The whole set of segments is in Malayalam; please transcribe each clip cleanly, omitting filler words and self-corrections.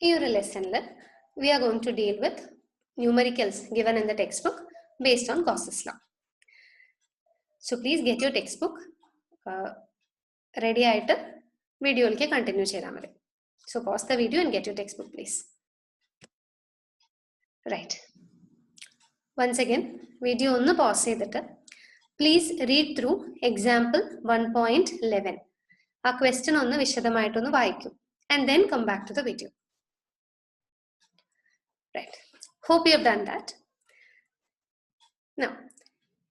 In this lesson, we are going to deal with numericals given in the textbook based on Gauss's law. So please get your textbook ready to video continue. So pause the video and get your textbook, please. Right. Once again, video on the pause. Please read through example 1.11. A question on the Vishadamaitonu Vaiku and then come back to the video. Right. Hope you have done that. Now,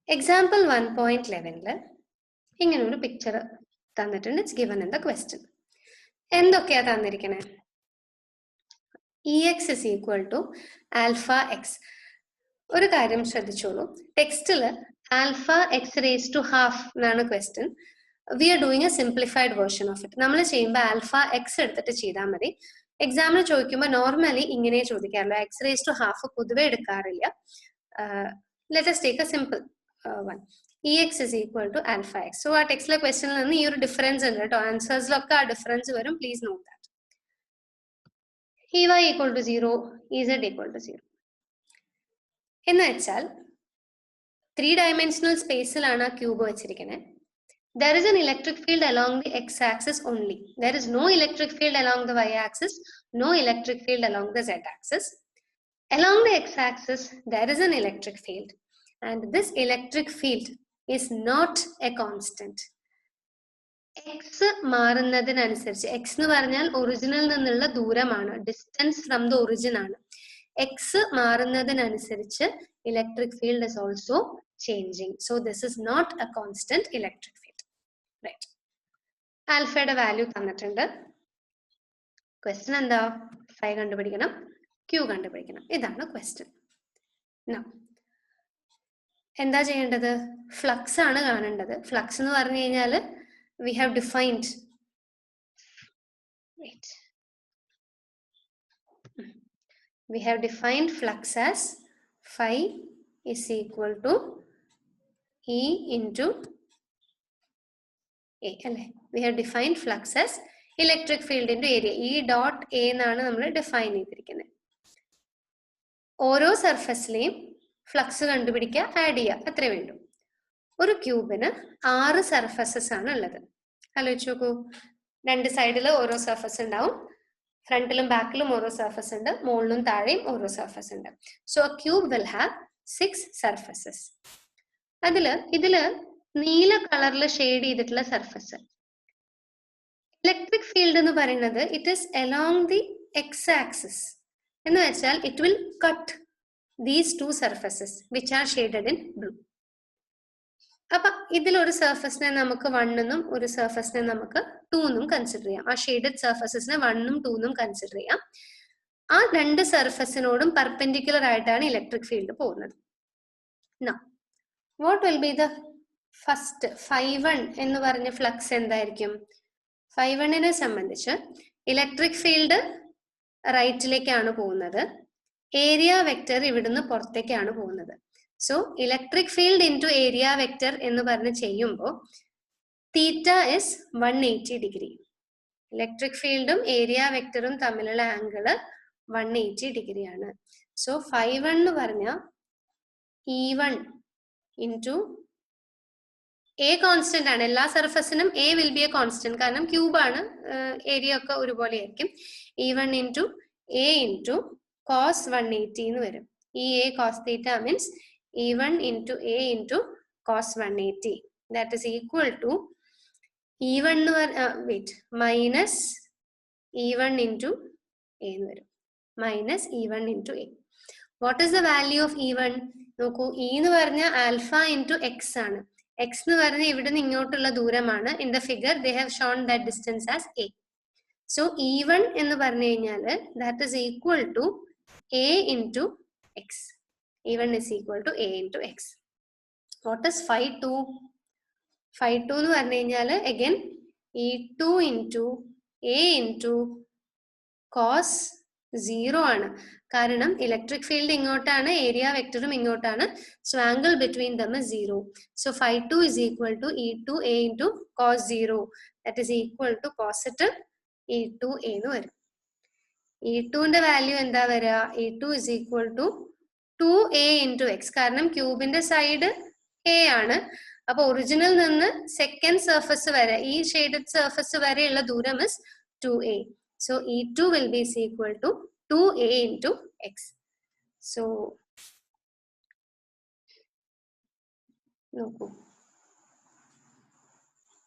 example 1.11. Here a picture it's given in the question. Ex is equal to alpha x. ഒരു കാര്യം ശ്രദ്ധിച്ചോളൂ ടെക്സ്റ്റിൽ alpha x raised to half എന്നാണ് question. We are doing a simplified version of it. നമ്മൾ ചെയ്യുമ്പോൾ alpha x എടുത്തിട്ട് ചെയ്താൽ മതി. എക്സാമിന് ചോദിക്കുമ്പോൾ നോർമലി ഇങ്ങനെ ചോദിക്കാറില്ല. x raised to half പൊതുവെ എടുക്കാറില്ല. Let us take a simple one. Ex is equal to alpha x. So ആ ടെക്സ്റ്റിലെ ക്വസ്റ്റനിൽ നിന്ന് ഈ ഒരു ഡിഫറൻസ് ഉണ്ട് കേട്ടോ. ആൻസേഴ്സിലൊക്കെ ആ ഡിഫറൻസ് വരും. Please note that. Ey equal to 0, Ez equal to 0. In the 3-dimensional space cube. There is an electric field along the x-axis only. There is no electric field along the y-axis, no electric field along the z-axis. Along the x-axis, there is an electric field. And this electric field is not a constant. X മാറുന്നതിനനുസരിച്ച് x എന്ന് പറഞ്ഞാൽ ഒറിജിനിൽ നിന്നുള്ള ദൂരമാണ്, ഡിസ്റ്റൻസ് ഫ്രം ദ ഒറിജിൻ ആണ്. X മാറുന്നതിനനുസരിച്ച് electric field is also changing. So this is not a constant electric field. Right. Alpha യുടെ value തന്നിട്ടുണ്ട്. Question എന്താ? phi കണ്ടുപിടിക്കണം, q കണ്ടുപിടിക്കണം. ഇതാണ് question. Now എന്താ ചെയ്യേണ്ടത്? ഫ്ലക്സ് ആണ് കാണേണ്ടത്. ഫ്ലക്സ് എന്ന് പറഞ്ഞു കഴിഞ്ഞാൽ we have defined. Wait. We have defined flux as phi is equal to E into A. We have defined flux as electric field into area. E dot A എന്നാണ് നമ്മൾ ഡിഫൈൻ ചെയ്തിരിക്കുന്നത്. ഓരോ സർഫസിലെയും ഫ്ലക്സ് കണ്ടുപിടിക്കുക, ആഡ് ചെയ്യുക, അത്രേ വേണ്ടു. ഒരു ക്യൂബിന് 6 സർഫസസ് ആണ് ഉള്ളത്. ആലോചിച്ച് നോക്കൂ, 2 സൈഡിൽ ഓരോ സർഫസ് ഉണ്ടാവും, ഫ്രണ്ടിലും ബാക്കിലും ഓരോ സർഫസ് ഉണ്ട്, മുകളിലും താഴെയും ഓരോ സർഫസ് ഉണ്ട്. So a cube will have 6 surfaces. ഇതില് നീല കളറിൽ ഷെയ്ഡ് ചെയ്തിട്ടുള്ള സർഫസ് ഇലക്ട്രിക് ഫീൽഡ് എന്ന് പറയുന്നത് it is along the x-axis. എന്ന് വെച്ചാൽ it will cut these 2 surfaces which are shaded in blue. അപ്പൊ ഇതിലൊരു സർഫസിനെ നമുക്ക് 1 എന്നും ഒരു സർഫസിനെ നമുക്ക് 2 എന്നും കൺസിഡർ ചെയ്യാം. ആ ഷെയ്ഡഡ് സർഫസസിനെ 1 ഉം 2 എന്നും കൺസിഡർ ചെയ്യാം. ആ 2 സർഫസിനോടും പെർപെൻഡിക്കുലർ ആയിട്ടാണ് ഇലക്ട്രിക് ഫീൽഡ് പോകുന്നത്. Now, what will be the first phi1 എന്ന് പറഞ്ഞ ഫ്ലക്സ് എന്തായിരിക്കും? phi1നെ സംബന്ധിച്ച് ഇലക്ട്രിക് ഫീൽഡ് റൈറ്റിലേക്കാണ് പോകുന്നത്, ഏരിയ വെക്ടർ ഇവിടുന്ന് പുറത്തേക്കാണ് പോകുന്നത്. So, electric field into area vector എന്ന് പറഞ്ഞ് ചെയ്യുമ്പോൾ theta is 180 degree. ഇലക്ട്രിക് ഫീൽഡും ഏരിയ വെക്ടറും തമ്മിലുള്ള ആംഗിൾ 180 ഡിഗ്രി ആണ്. സോ phi1 എന്ന് പറഞ്ഞാൽ E1 into A കോൺസ്റ്റന്റ് ആണ്. എല്ലാ സർഫസിനും A will be a constant, കാരണം ക്യൂബ് ആണ്, ഏരിയ ഒക്കെ ഒരുപോലെ ആയിരിക്കും. E1 into A into cos 180 എന്ന് വരും. ഈ A cos theta means E1 into A into cos 180. That is equal to E1 minus E1 into A എന്ന് വരും. Minus E1 into A. What is the value of E1? നോക്കൂ, E എന്ന് പറഞ്ഞാൽ ആൽഫ into X ആണ്. X എന്ന് പറഞ്ഞാൽ ഇവിടെ നിന്ന് ഇങ്ങോട്ടുള്ള ദൂരമാണ്. In the figure they have shown that distance as A. So E1 എന്ന് പറഞ്ഞു കഴിഞ്ഞാൽ that is equal to A into X. E1 is equal to A into X. What is phi2? Phi2 എന്ന് പറഞ്ഞു കഴിഞ്ഞാൽ again E2 into A into cos 0 ആണ്. കാരണം ഇലക്ട്രിക് ഫീൽഡ് ഇങ്ങോട്ടാണ്, ഏരിയ വെക്ടറും ഇങ്ങോട്ടാണ്. So angle between them is 0. So phi2 is equal to E2A into cos 0. That is equal to positive E2A എന്ന് വരും. E2 ന്റെ വാല്യൂ എന്താ വരിക? E2 is equal to 2a into x. കാരണം ക്യൂബിന്റെ സൈഡ് a ആണ്. അപ്പൊ ഒറിജിനൽ നിന്ന് സെക്കൻഡ് സർഫസ് വരെ, ഈ ഷെയ്ഡഡ് സർഫസ് വരെയുള്ള ദൂരം is 2a. So E2 will be equal to 2a into x. So നോക്കൂ,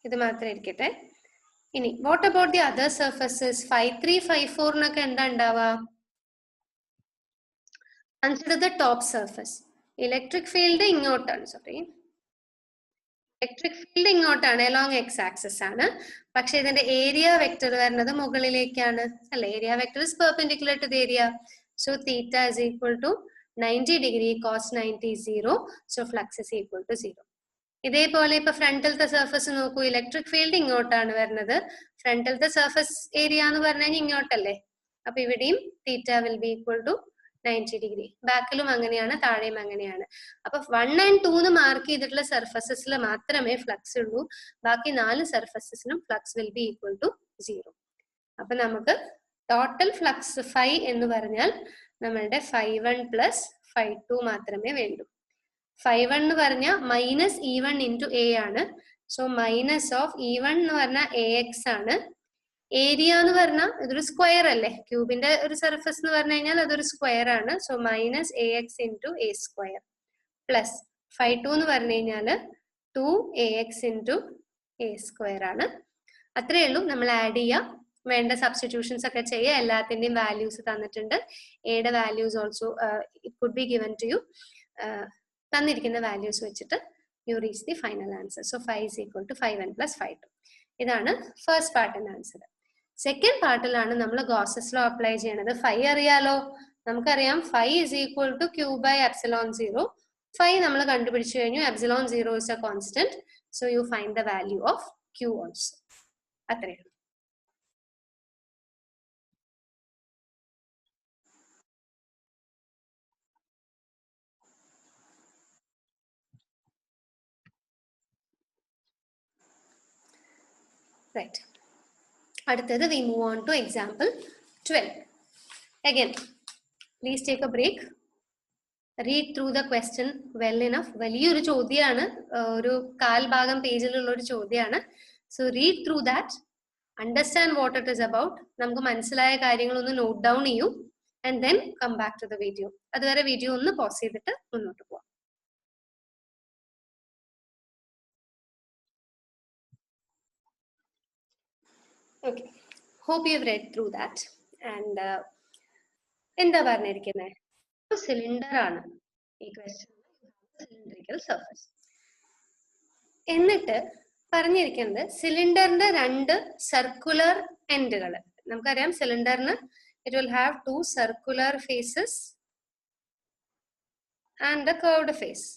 ഇത് മാത്രം ഇരിക്കട്ടെ. ഇനി what about the other surfaces? 5, 3, 5, 4 എന്നൊക്കെ എന്താ ഉണ്ടാവുക? Consider the top surface. Electric field ഇങ്ങോട്ടാണ്, സോറി, ഇലക്ട്രിക് ഫീൽഡ് ഇങ്ങോട്ടാണ്, അലോങ് എക്സ് ആക്സിസ് ആണ്. പക്ഷെ ഇതിന്റെ ഏരിയ വെക്ടർ വരുന്നത് മുകളിലേക്കാണ് അല്ലെ? Area vector is perpendicular to the area. So theta is equal to 90 degree cos 90 0. So flux is equal to 0. ഇതേപോലെ ഇപ്പൊ ഫ്രണ്ടിലത്തെ സർഫസ് നോക്കൂ, ഇലക്ട്രിക് ഫീൽഡ് ഇങ്ങോട്ടാണ് വരുന്നത്, ഫ്രണ്ടിലത്തെ സർഫസ് ഏരിയ എന്ന് പറഞ്ഞാൽ ഇങ്ങോട്ടല്ലേ. അപ്പൊ ഇവിടെയും theta will be equal to 90 degree. ബാക്കിലും അങ്ങനെയാണ്, താഴെയും അങ്ങനെയാണ്. അപ്പൊ 1 and 2 മാർക്ക് ചെയ്തിട്ടുള്ള സർഫസസിൽ മാത്രമേ ഫ്ലക്സ് ഉള്ളൂ. ബാക്കി 4 സർഫസസിനും flux will be equal to 0. അപ്പൊ നമുക്ക് ടോട്ടൽ ഫ്ലക്സ് φ എന്ന് പറഞ്ഞാൽ നമ്മളുടെ φ1 പ്ലസ് φ2 മാത്രമേ വേണ്ടൂ. φ1 എന്ന് പറഞ്ഞാൽ മൈനസ് E1 ഇൻറ്റു എ ആണ്. സോ മൈനസ് ഓഫ് E1 എന്ന് പറഞ്ഞാൽ AX ആണ്. ഏരിയ എന്ന് പറഞ്ഞാൽ ഇതൊരു സ്ക്വയർ അല്ലേ, ക്യൂബിന്റെ ഒരു സർഫസ് എന്ന് പറഞ്ഞു കഴിഞ്ഞാൽ അതൊരു സ്ക്വയർ ആണ്. So minus AX into A square plus φ2 എന്ന് പറഞ്ഞു കഴിഞ്ഞാൽ 2AX ഇൻറ്റു എ സ്ക്വയർ ആണ്. അത്രയേ ഉള്ളൂ. നമ്മൾ ആഡ് ചെയ്യാം, വേണ്ട സബ്സ്റ്റിറ്റ്യൂഷൻസ് ഒക്കെ ചെയ്യുക. എല്ലാത്തിന്റെയും വാല്യൂസ് തന്നിട്ടുണ്ട്. എയുടെ values also it could be given to you. തന്നിരിക്കുന്ന വാല്യൂസ് വെച്ചിട്ട് you reach the final answer. So φ is equal to φ1 plus φ2. ഇതാണ് ഫസ്റ്റ് പാർട്ടിന്റെ ആൻസർ. സെക്കൻഡ് പാർട്ടിലാണ് നമ്മൾ ഗോസസ് ലോ അപ്ലൈ ചെയ്യണത്. φ അറിയാലോ, നമുക്കറിയാം φ is equal to q by epsilon 0. φ നമ്മൾ കണ്ടുപിടിച്ചു കഴിഞ്ഞു. epsilon 0 is a constant. So you find the value of q also. അത്രയാണ്. Right. അടുത്തത് we move on to example 12. Again, please take a break. Read through the question well enough. വലിയൊരു ചോദ്യമാണ്, ഒരു കാൽ ഭാഗം പേജിലുള്ള ഒരു ചോദ്യമാണ്. So read through that, understand what it is about. നമുക്ക് മനസ്സിലായ കാര്യങ്ങളൊന്ന് നോട്ട് ഡൗൺ ചെയ്യൂ and then come back to the video. അതുവരെ വീഡിയോ ഒന്ന് പോസ് ചെയ്തിട്ട് മുന്നോട്ട് പോവാം. Okay, hope you have read through that. And എന്താ പറഞ്ഞിരിക്കുന്നത്? സിലിണ്ടർ ആണ് ഈ ക്വസ്റ്റ്യൻ, സിലിണ്ടറിക്കൽ സർഫസ്. എന്നിട്ട് പറഞ്ഞിരിക്കുന്നത് സിലിണ്ടറിന്റെ 2 സർക്കുലർ എൻഡുകൾ. നമുക്കറിയാം സിലിണ്ടറിന് it will have 2 circular faces and a curved face.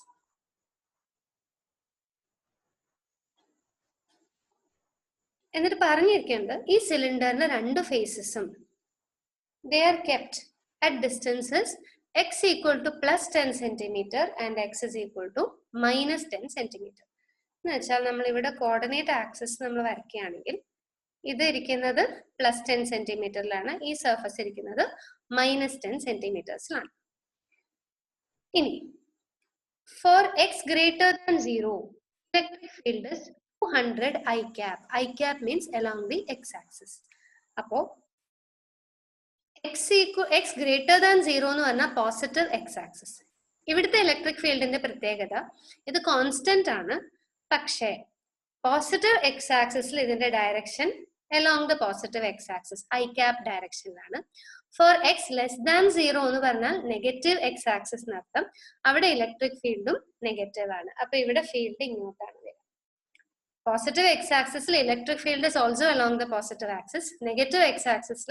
എന്നിട്ട് പറഞ്ഞിരിക്കുന്നത് ഈ സിലിണ്ടറിന് 2 ഫേസസും they are kept at distances x equal to plus 10 centimeter and x is equal to minus 10 centimeter. എന്ന് വെച്ചാൽ നമ്മൾ ഇവിടെ കോർഡിനേറ്റ് ആക്സിസ് നമ്മൾ വരയ്ക്കുകയാണെങ്കിൽ ഇത് ഇരിക്കുന്നത് പ്ലസ് 10 സെന്റിമീറ്ററിലാണ്, ഈ സർഫസ് ഇരിക്കുന്നത് മൈനസ് 10 സെന്റിമീറ്റേഴ്സിലാണ്. ഇനി for X greater than 0 electric field is 200 I cap. I cap means along the x-axis. അപ്പോ x greater than 0 എന്ന് പറഞ്ഞാൽ പോസിറ്റീവ് x-axis. ഇവിടുത്തെ ഇലക്ട്രിക് ഫീൽഡിന്റെ പ്രത്യേകത ഇത് കോൺസ്റ്റന്റ് ആണ്, പക്ഷേ പോസിറ്റീവ് x-axisൽ ഇതിന്റെ direction along the positive x-axis I cap ഡയറക്ഷനിലാണ്. ഫോർ x less than 0 എന്ന് പറഞ്ഞാൽ നെഗറ്റീവ് x-axis എന്നർത്ഥം. അവിടെ ഇലക്ട്രിക് ഫീൽഡും നെഗറ്റീവ് ആണ്. അപ്പൊ ഇവിടെ ഫീൽഡ് ഇങ്ങോട്ടാണ് വരിക. Positive x-axis electric field is also along the positive axis. Negative x-axis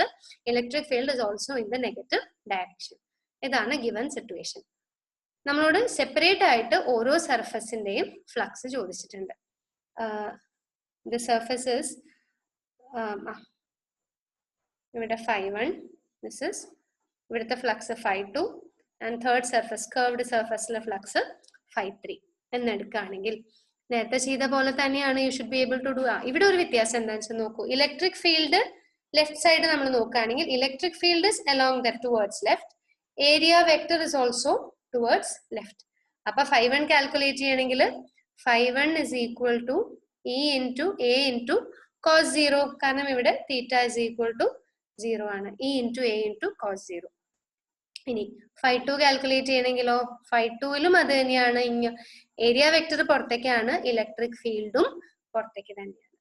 electric field is also in the negative direction. ഇതാണ് given situation. നമ്മളോട് സെപ്പറേറ്റ് ആയിട്ട് ഓരോ സർഫസിന്റെയും ഫ്ലക്സ് ചോദിച്ചിട്ടുണ്ട്. The surface is ഇവിടെ φ1, this is ഇവിടുത്തെ flux φ2 and third surface curved surfaceലെ ഫ്ലക്സ് φ3 എന്നെടുക്കുകയാണെങ്കിൽ നേരത്തെ ചെയ്ത പോലെ തന്നെയാണ് you should be able to do. ഇവിടെ ഒരു വ്യത്യാസം എന്താണെന്ന് വെച്ചാൽ നോക്കൂ, ഇലക്ട്രിക് ഫീൽഡ് ലെഫ്റ്റ് സൈഡ് നമ്മൾ നോക്കുകയാണെങ്കിൽ electric field is along the towards left, area vector is also towards left. അപ്പൊ φ1 കാൽക്കുലേറ്റ് ചെയ്യണമെങ്കിൽ φ1 is equal to E into A into cos 0, കാരണം ഇവിടെ തീറ്റ is equal to 0 ആണ്. E into A into cos 0. ഇനി φ2 കാൽക്കുലേറ്റ് ചെയ്യണമെങ്കിലോ φ2ലും അത് തന്നെയാണ്. ഏരിയ വെക്ടർ പുറത്തേക്കാണ്, ഇലക്ട്രിക് ഫീൽഡും പുറത്തേക്ക് തന്നെയാണ്.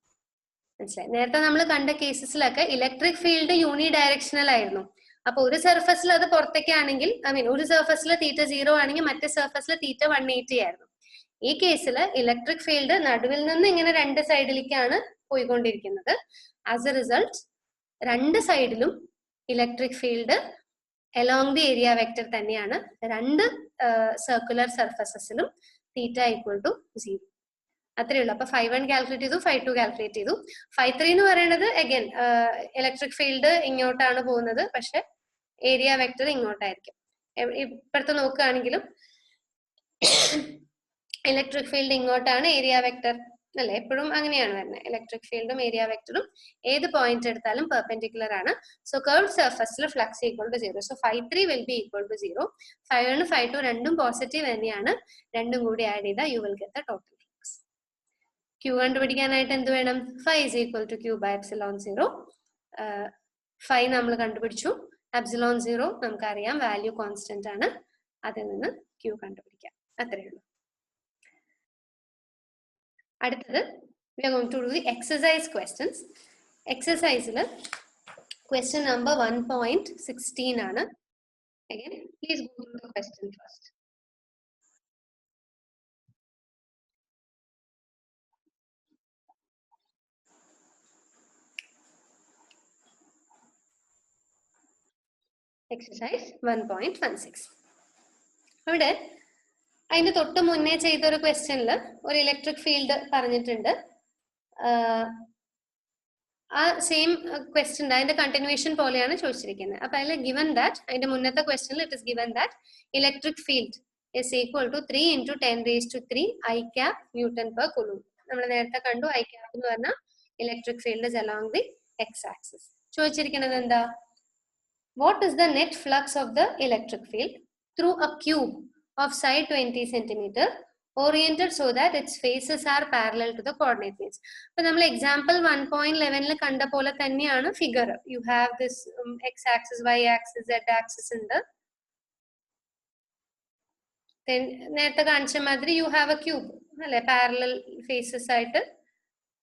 മനസ്സിലായി? നേരത്തെ നമ്മൾ കണ്ട കേസസിലൊക്കെ ഇലക്ട്രിക് ഫീൽഡ് യൂണി ഡയറക്ഷണൽ ആയിരുന്നു. അപ്പൊ ഒരു സർഫസിൽ അത് പുറത്തേക്കാണെങ്കിൽ, ഒരു സർഫസിൽ തീറ്റ 0 ആണെങ്കിൽ മറ്റേ സർഫസിൽ തീറ്റ 180 ആയിരുന്നു. ഈ കേസിൽ ഇലക്ട്രിക് ഫീൽഡ് നടുവിൽ നിന്ന് ഇങ്ങനെ രണ്ട് സൈഡിലേക്കാണ് പോയിക്കൊണ്ടിരിക്കുന്നത്. ആസ് എ റിസൾട്ട് രണ്ട് സൈഡിലും electric field along the area vector തന്നെയാണ്. രണ്ട് സർക്കുലർ സർഫസസിലും തീറ്റ ഈക്വൽ ടു 0. അത്രയേ ഉള്ളൂ. അപ്പൊ φ1 കാൽക്കുലേറ്റ് ചെയ്തു, φ2 കാൽക്കുലേറ്റ് ചെയ്തു. φ3 എന്ന് പറയുന്നത് അഗൈൻ ഇലക്ട്രിക് ഫീൽഡ് ഇങ്ങോട്ടാണ് പോകുന്നത്, പക്ഷെ ഏരിയ വെക്ടർ ഇങ്ങോട്ടായിരിക്കും. ഇപ്പുറത്ത് നോക്കുകയാണെങ്കിലും ഇലക്ട്രിക് ഫീൽഡ് ഇങ്ങോട്ടാണ്, ഏരിയ വെക്ടർ അല്ലെ, എപ്പോഴും അങ്ങനെയാണ് വരുന്നത്. ഇലക്ട്രിക് ഫീൽഡും ഏരിയ വെക്ടറും ഏത് പോയിന്റ് എടുത്താലും പെർപെൻഡിക്കുലർ ആണ്. സോ കർവ്ഡ് സർഫസിൽ flux equal to 0. So φ3 will be equal to 0. φ1 φ2 രണ്ടും പോസിറ്റീവ് തന്നെയാണ്. രണ്ടും കൂടി ആഡ് ചെയ്താൽ you will get the total flux. Q കണ്ടുപിടിക്കാനായിട്ട് എന്ത് വേണം? φ is equal to q by epsilon 0. φ നമ്മൾ കണ്ടുപിടിച്ചു. എപ്സിലോൺ 0 നമുക്കറിയാം വാല്യൂ കോൺസ്റ്റന്റ് ആണ്. അതിൽ നിന്ന് ക്യൂ കണ്ടുപിടിക്കാം. അത്രയേ ഉള്ളൂ. അടുത്തത് we are going to do the exercise questions. എക്സസൈസിൽ question number 1.16 ആണ്. Again, please go through the question first. Exercise 1.16. അവിടെ അതിന്റെ തൊട്ട് മുന്നേ ചെയ്ത ഒരു ക്വസ്റ്റ്യനിൽ ഒരു ഇലക്ട്രിക് ഫീൽഡ് പറഞ്ഞിട്ടുണ്ട്. ആ സെയിം ക്വസ്റ്റ്യൻ അതിന്റെ കണ്ടിന്യൂവേഷൻ പോലെയാണ് ചോദിച്ചിരിക്കുന്നത്. അപ്പൊ അതിൽ ഗിവൻ ദാറ്റ്, അതിന്റെ മുന്നത്തെ ക്വസ്റ്റ്യനിൽ it is given that electric field is equal to 3 into 10⁻³ I cap Newton per coulomb. നമ്മൾ നേരത്തെ കണ്ടു I cap എന്ന് പറഞ്ഞാൽ electric field is along the X axis. ചോദിച്ചിരിക്കുന്നത് എന്താ? What is the net flux of the electric field through A cube of side 20 centimeter oriented so that its faces are parallel to the coordinate planes. അപ്പോൾ നമ്മൾ എക്സാമ്പിൾ 1.11 കണ്ട പോലെ തന്നെയാണ് figure. You have this X axis, Y axis, Z axis ഉണ്ട്. നേരത്തെ കാണിച്ച മാതിരി യു ഹാവ് എ ക്യൂബ് അല്ലെ, പാരലൽ ഫേസസ് ആയിട്ട്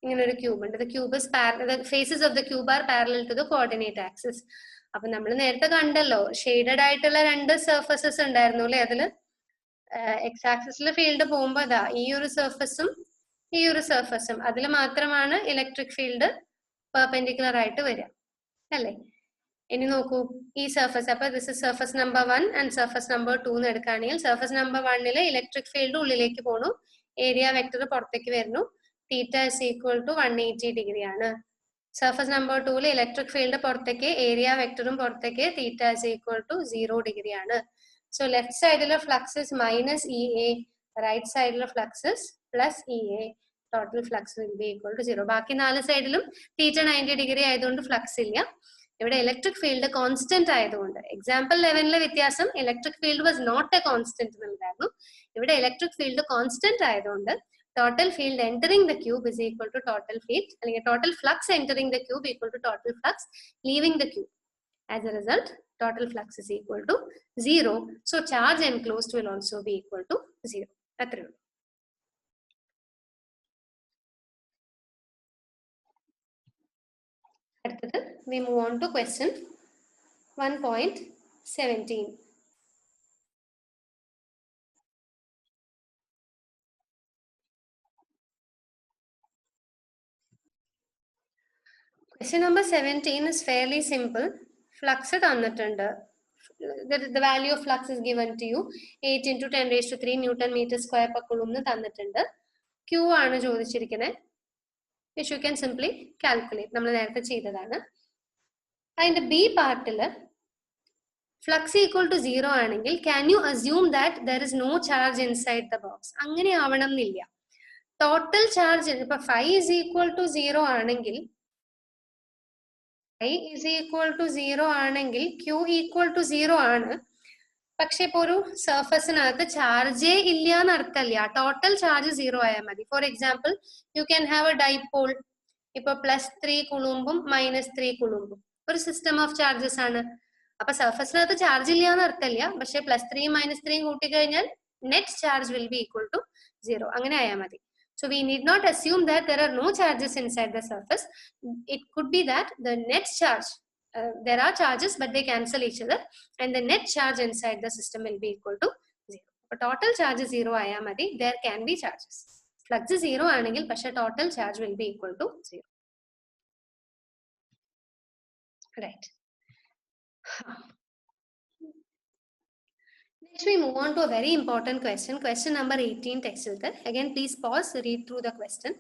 ഇങ്ങനെ ഒരു ക്യൂബ് ഉണ്ട്. The cube is the faces of the cube are parallel to the coordinate axis. അപ്പൊ നമ്മൾ നേരത്തെ കണ്ടല്ലോ ഷെയ്ഡഡ് ആയിട്ടുള്ള രണ്ട് സർഫസസ് ഉണ്ടായിരുന്നു അല്ലെ. അതില് എക്സ് ആക്സിസിലെ ഫീൽഡ് പോകുമ്പോ അതാ ഈ ഒരു സർഫസും ഈ ഒരു സർഫസും അതിൽ മാത്രമാണ് ഇലക്ട്രിക് ഫീൽഡ് പെർപെൻഡിക്കുലർ ആയിട്ട് വരിക അല്ലെ. ഇനി നോക്കൂ ഈ സർഫസ്. അപ്പൊ this is surface number 1 and surface number 2 എന്ന് എടുക്കുകയാണെങ്കിൽ സർഫസ് നമ്പർ 1 ഇലക്ട്രിക് ഫീൽഡ് ഉള്ളിലേക്ക് പോണു, ഏരിയ വെക്ടർ പുറത്തേക്ക് വരുന്നു. Theta is equal to 180 degree ആണ്. സർഫസ് നമ്പർ 2 ഇലക്ട്രിക് ഫീൽഡ് പുറത്തേക്ക്, ഏരിയ വെക്ടറും പുറത്തേക്ക്, theta is equal to 0 degree ആണ്. So left side of flux is minus EA, right side of flux is plus EA. Total flux will be equal to 0. ബാക്കി നാല് സൈഡിലും തീറ്റ 90 ഡിഗ്രി ആയതുകൊണ്ട് ഫ്ലക്സ് ഇല്ല. ഇവിടെ ഇലക്ട്രിക് ഫീൽഡ് കോൺസ്റ്റന്റ് ആയതുകൊണ്ട്, എക്സാമ്പിൾ 11 വ്യത്യാസം electric field was not a constant എന്നുണ്ടായിരുന്നു. ഇവിടെ ഇലക്ട്രിക് ഫീൽഡ് കോൺസ്റ്റന്റ് ആയതുകൊണ്ട് total field entering the cube is equal to total field, അല്ലെങ്കിൽ total flux entering the cube equal to total flux leaving the cube. As a result, total flux is equal to 0. So charge enclosed will also be equal to 0. അത്രേ ഉള്ളൂ. അടുത്തത് we move on to question 1.17. Question number 17 is fairly simple. Flux തന്നിട്ടുണ്ട്. The value of flux is given to you. 8 into 10⁻³ Newton meter square per coulomb തന്നിട്ടുണ്ട്. Q ആണ് ചോദിച്ചിരിക്കുന്നത്. Which you can simply calculate. നമ്മൾ നേരത്തെ ചെയ്തതാണ്. അതിന്റെ ബി പാർട്ടില് ഫ്ലക്സ് ഈക്വൽ ടു 0 ആണെങ്കിൽ can you assume that there is no charge inside the box? അങ്ങനെ ആവണം എന്നില്ല. ടോട്ടൽ ചാർജ് ഇപ്പൊ 5 is equal to 0 ആണെങ്കിൽ I is equal to 0 ആണെങ്കിൽ Q equal to 0 ആണ്. പക്ഷെ ഇപ്പൊ ഒരു സർഫസിനകത്ത് ചാർജേ ഇല്ല എന്ന് അർത്ഥമില്ല. ടോട്ടൽ ചാർജ് 0 ആയാൽ മതി. For example you can have A dipole. ഇപ്പൊ +3 കുളുമ്പും -3 കുളുമ്പും ഒരു സിസ്റ്റം ഓഫ് ചാർജസ് ആണ്. അപ്പൊ സർഫസിനകത്ത് ചാർജ് ഇല്ല എന്ന് അർത്ഥമില്ല. പക്ഷെ +3 -3 കൂട്ടിക്കഴിഞ്ഞാൽ net charge will be equal to 0. അങ്ങനെ ആയാൽ മതി. So we need not assume that there are no charges inside the surface. It could be that the net charge, there are charges but they cancel each other, and the net charge inside the system will be equal to 0. But total charge is 0 aaya madi, there can be charges. Flux is 0 aanengil പക്ഷെ total charge will be equal to 0. Right. Next we move on to a very important question. Question number 18 text. Again please pause, read through the question.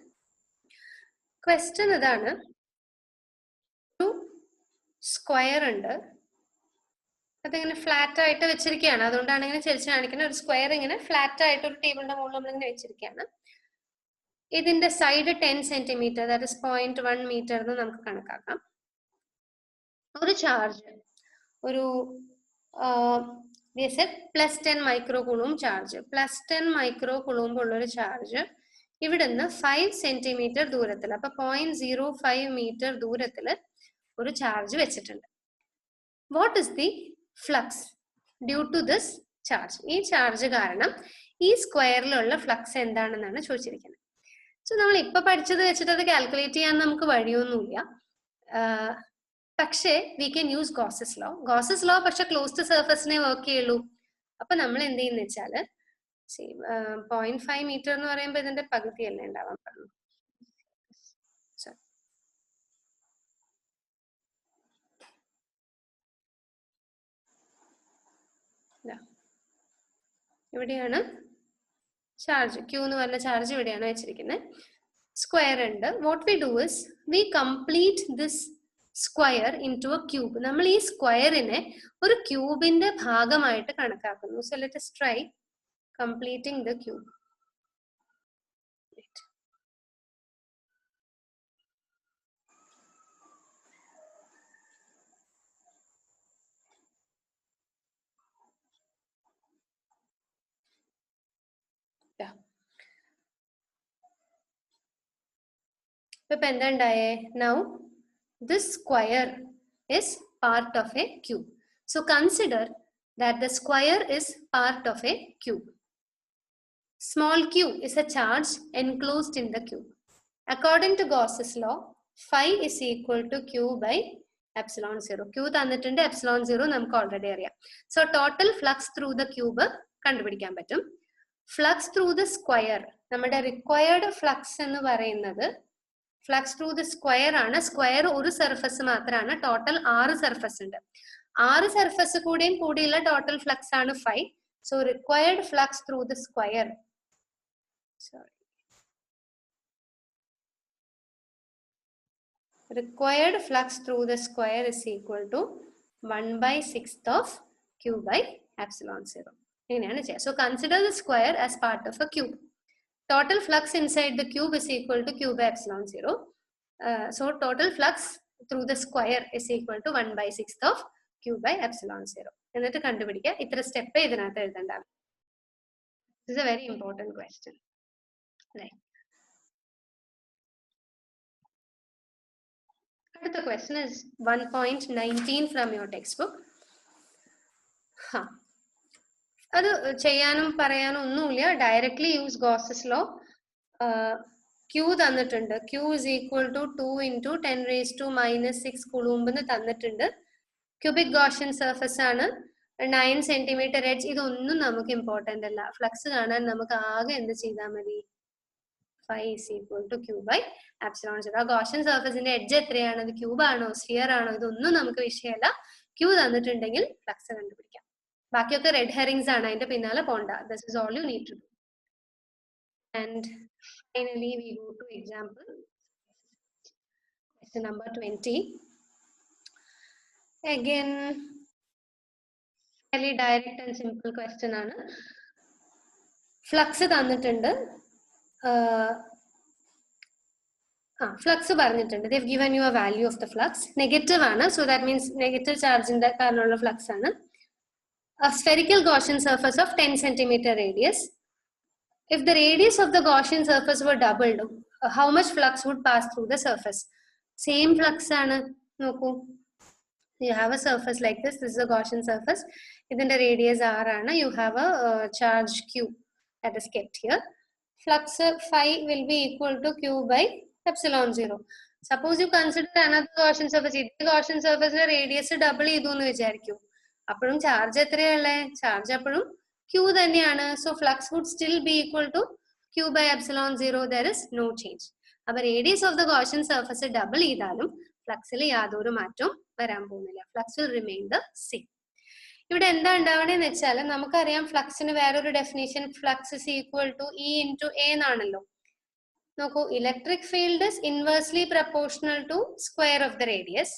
Question ഇതാണ്, ഒരു സ്ക്വയർ ഉണ്ട്, അതിങ്ങനെ ഫ്ലാറ്റ് ആയിട്ട് വെച്ചിരിക്കുകയാണ്. അതുകൊണ്ടാണ് ഇങ്ങനെ ചരിച്ച് കാണിക്കുന്നത്. ഒരു സ്ക്വയർ ഇങ്ങനെ ഫ്ലാറ്റ് ആയിട്ട് ഒരു ടേബിളിന്റെ മുകളിൽ നമ്മളിങ്ങനെ വെച്ചിരിക്കുകയാണ്. ഇതിന്റെ side 10 centimetre, that is 0.1 metre എന്ന് നമുക്ക് കണക്കാക്കാം. ഒരു ചാർജ്, ഒരു +10 micro coulomb charge, +10 micro coulomb ഉള്ളൊരു ചാർജ് ഇവിടുന്ന് 5 സെന്റിമീറ്റർ ദൂരത്തിൽ, അപ്പൊ 0.05 മീറ്റർ ദൂരത്തിൽ ഒരു ചാർജ് വെച്ചിട്ടുണ്ട്. What is the flux due to this charge? ഈ ചാർജ് കാരണം ഈ സ്ക്വയറിലുള്ള ഫ്ലക്സ് എന്താണെന്നാണ് ചോദിച്ചിരിക്കുന്നത്. സോ നമ്മൾ ഇപ്പൊ പഠിച്ചത് വെച്ചിട്ട് അത് കാൽക്കുലേറ്റ് ചെയ്യാൻ നമുക്ക് വഴിയൊന്നുമില്ല. പക്ഷേ we can use Gauss's law. Gauss's law പക്ഷെ ക്ലോസ്ഡ് സർഫസിനെ വർക്ക് ചെയ്യുള്ളൂ. അപ്പൊ നമ്മൾ എന്ത് ചെയ്യുന്ന വെച്ചാല് 0.5 മീറ്റർ എന്ന് പറയുമ്പോൾ ഇതിന്റെ പകുതിയല്ലേ ഉണ്ടാവാൻ പാടുള്ളൂ. ഇവിടെയാണ് ചാർജ്, Q എന്ന് പറഞ്ഞ ചാർജ് ഇവിടെയാണ് വെച്ചിരിക്കുന്നത്. സ്ക്വയർ ഉണ്ട്. What we do is we complete this square into a cube. നമ്മൾ ഈ സ്ക്വയറിനെ ഒരു ക്യൂബിന്റെ ഭാഗമായിട്ട് കണക്കാക്കുന്നു. So let us try completing the cube. Now this square is part of a cube. So consider that the square is part of a cube. Small q is a charge enclosed in the cube. According to Gauss's law, phi is equal to q by epsilon 0. Q തന്നിട്ടുണ്ട്, epsilon 0 നമുക്ക് already അറിയാം. So total flux through the cube കണ്ടുപിടിക്കാൻ പറ്റും. Flux through the square, നമ്മുടെ required flux എന്ന് പറയുന്നത് ഫ്ലക്സ് ത്രൂ ദ സ്ക്വയർ ആണ്. സ്ക്വയർ ഒരു സർഫസ് മാത്രമാണ്, ടോട്ടൽ 6 സർഫസ് ഉണ്ട്. 6 സർഫസ് കൂടിയുള്ള ടോട്ടൽ ഫ്ലക്സ് ആണ് 5. So required flux through the square, required flux through the square is equal to 1/6 of q by epsilon 0. So consider the square as part of a cube. Total flux inside the cube is equal to q by epsilon 0. So total flux through the square is equal to 1/6 of q by epsilon 0. എന്നിട്ട് കണ്ടുപിടിക്കുക. ഇത്ര സ്റ്റെപ്പ് ഇതിനകത്ത് എഴുതണ്ടാവും. This is a very important question. Right. The question is 1.19 from your textbook. അത് ചെയ്യാനും പറയാനും ഒന്നുമില്ല. Directly use Gauss's law. Q തന്നിട്ടുണ്ട്. Q is equal to 2 into 10 raised to -6 കുളൂമ്പെന്ന് തന്നിട്ടുണ്ട്. ക്യൂബിക് ഗോഷ്യൻ സർഫസ് ആണ്, 9 സെന്റിമീറ്റർ എഡ്ജ്. ഇതൊന്നും നമുക്ക് ഇമ്പോർട്ടന്റ് അല്ല. ഫ്ലക്സ് കാണാൻ നമുക്ക് ആകെ എന്ത് ചെയ്താൽ മതി? phi is equal to q by epsilon 0. Gaussian സർഫസിന്റെ എഡ്ജ് എത്രയാണ്? അത് ക്യൂബ് ആണോ സ്ഫിയർ ആണോ? ഇതൊന്നും നമുക്ക് വിഷയമല്ല. Q തന്നിട്ടുണ്ടെങ്കിൽ ഫ്ലക്സ് കണ്ടുപിടിക്കാം. ബാക്കിയൊക്കെ റെഡ് ഹെറിങ്സ് ആണ്, അതിന്റെ പിന്നാലെ പോണ്ട. This is all you need to do. And finally we go to example question number 20. Again fairly direct and simple question ആണ്. ഫ്ലക്സ് തന്നിട്ടുണ്ട്. flux പറഞ്ഞിട്ടുണ്ട്. They've given you a value of the flux. Negative ആണ്, so that means negative charge in the കാരണമുള്ള flux ആണ്. A spherical Gaussian surface of 10 centimeter radius. If the radius of the Gaussian surface were doubled, how much flux would pass through the surface? Same flux ആണ്. നോക്കൂ, you have a surface like this. This is a Gaussian surface. ഇതിന്റെ radius r ആണ്. You have a charge q that is kept here. Flux phi will be equal to q by epsilon 0. Suppose you consider another Gaussian surface. This Gaussian surface radius double ചെയ്തു എന്ന് വിചാരിക്കൂ. അപ്പോഴും ചാർജ് എത്രയല്ലേ? ചാർജ് അപ്പോഴും q തന്നെയാണ്. So flux would still be equal to q by epsilon 0. There is no change. അപ്പോൾ radius of the Gaussian surface double ചെയ്താലും ഫ്ലക്സിൽ യാതൊരു മാറ്റവും വരാൻ പോകുന്നില്ല. Flux will remain the same. ഇവിടെ എന്താ ഉണ്ടാവണേന്ന് വെച്ചാൽ നമുക്കറിയാം ഫ്ലക്സിന് വേറൊരു definition, flux is equal to E into A എന്നാണല്ലോ. നോക്കൂ, electric field is inversely proportional to square of the radius.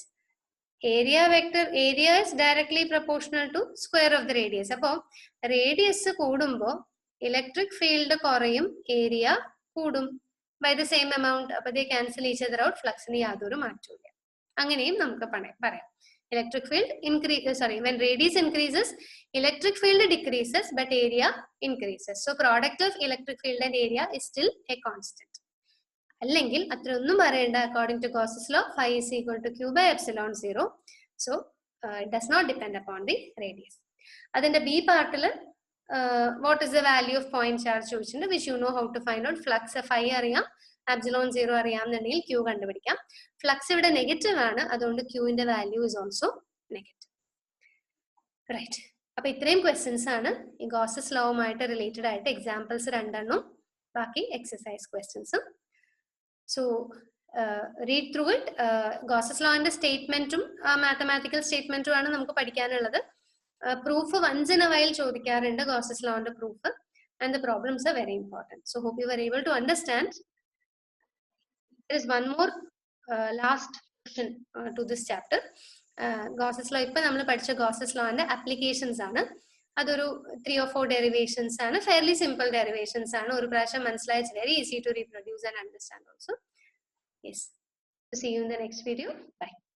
Area vector, area is directly proportional to square of the radius. അപ്പോൾ റേഡിയസ് കൂടുമ്പോൾ ഇലക്ട്രിക് ഫീൽഡ് കുറയും, ഏരിയ കൂടും ബൈ ദ സെയിം എമൗണ്ട്. അപ്പോൾ they cancel each other out. ഫ്ലക്സിന് യാതൊരു മാറ്റവും. അങ്ങനെയും നമുക്ക് പറയാം. Electric field when radius increases, electric field decreases, but area increases. So product of electric field and area is still a constant. അല്ലെങ്കിൽ അത്രയൊന്നും പറയണ്ട. According to Gauss's law, phi is equal to q by epsilon 0. So it does not depend upon the radius. അതിന്റെ B പാർട്ടിൽ what is the value of point charge ചോദിച്ചിട്ടുണ്ട്, which you know how to find out. Flux phi അറിയാം, epsilon 0 അറിയാമെന്നുണ്ടെങ്കിൽ q കണ്ടുപിടിക്കാം. ഫ്ലക്സ് ഇവിടെ നെഗറ്റീവ് ആണ്, അതുകൊണ്ട് ക്യൂവിന്റെ value is also negative. Right. അപ്പൊ ഇത്രയും ക്വസ്റ്റ്യൻസ് ആണ് ഈ ഗോസസ് ലോവുമായിട്ട് റിലേറ്റഡ് ആയിട്ട്. എക്സാമ്പിൾസ് 2 ബാക്കി എക്സസൈസ് ക്വസ്റ്റ്യൻസും. So read through it. Gauss's ലോന്റെ സ്റ്റേറ്റ്മെന്റും മാത്തമാറ്റിക്കൽ സ്റ്റേറ്റ്മെന്റും ആണ് നമുക്ക് പഠിക്കാനുള്ളത്. Proof once in a while ചോദിക്കാറുണ്ട്, ഗോസസ് ലോന്റെ proof, and the problems are very important. So hope you are able to understand. There is one more last question to this chapter. Gauss's law, ഇപ്പൊ നമ്മൾ പഠിച്ച Gauss's law ന്റെ അപ്ലിക്കേഷൻസ് ആണ്. അതൊരു 3 or 4 ഡെറിവേഷൻസ് ആണ്. ഫെയർലി സിമ്പിൾ ഡെറിവേഷൻസ് ആണ്. ഒരു പ്രാവശ്യം മനസ്സിലായി, it's very easy to reproduce and understand also. Yes. See you in the next video. Bye.